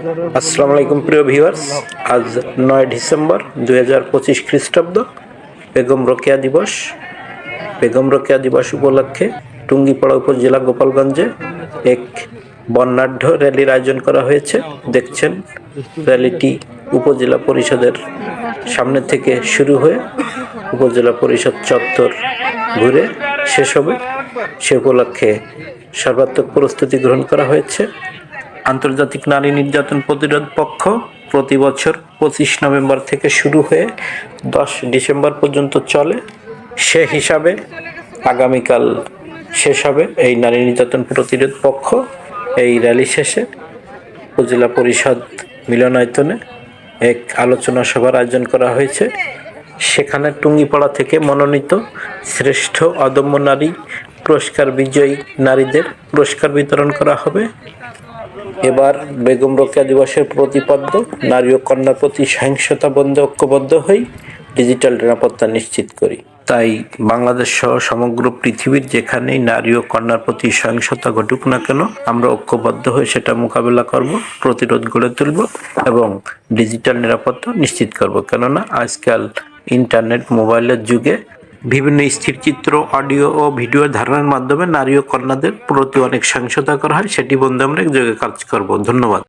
আসসালামু আলাইকুম প্রিয় ভিউয়ার্স, আজ 9 ডিসেম্বর 2025 খ্রিস্টাব্দ বেগম রোকেয়া দিবস। বেগম রোকেয়া দিবস উপলক্ষে টুঙ্গিপাড়া উপজেলা গোপালগঞ্জে এক বর্ণাঢ্য র্যালির আয়োজন করা হয়েছে। দেখছেন র্যালিটি উপজেলা পরিষদের সামনে থেকে শুরু হয়ে উপজেলা পরিষদ চত্বর ঘুরে শেষ হবে। সে উপলক্ষে সর্বাত্মক প্রস্তুতি গ্রহণ করা হয়েছে। আন্তর্জাতিক নারী নির্যাতন প্রতিরোধ পক্ষ প্রতি বছর 25 নভেম্বর থেকে শুরু হয়ে 10 ডিসেম্বর পর্যন্ত চলে। সে হিসাবে আগামীকাল শেষ হবে এই নারী নির্যাতন প্রতিরোধ পক্ষ। এই র্যালি শেষে উপজেলা পরিষদ মিলনায়তনে এক আলোচনা সভার আয়োজন করা হয়েছে। সেখানে টুঙ্গিপাড়া থেকে মনোনীত শ্রেষ্ঠ অদম্য নারী পুরস্কার বিজয়ী নারীদের পুরস্কার বিতরণ করা হবে। এবার বেগম রোকেয়া দিবসের প্রতিপাদ্য নারী ও কন্যার প্রতি সহিংসতা বন্ধে ঐক্যবদ্ধ হই, ডিজিটাল নিরাপত্তা নিশ্চিত করি। তাই বাংলাদেশ সহ সমগ্র পৃথিবীর যেখানেই নারী ও কন্যার প্রতি সহিংসতা ঘটুক না কেন, আমরা ঐক্যবদ্ধ হয়ে সেটা মোকাবেলা করব, প্রতিরোধ গড়ে তুলব এবং ডিজিটাল নিরাপত্তা নিশ্চিত করব। কেননা আজকাল ইন্টারনেট মোবাইলের যুগে বিভিন্ন স্থিরচিত্র, অডিও ও ভিডিও ধারণের মাধ্যমে নারী ও কন্যাদের প্রতি অনেক সহিংসতা করা হয়। সেটি বন্ধে আমরা একযোগে কাজ করব। ধন্যবাদ।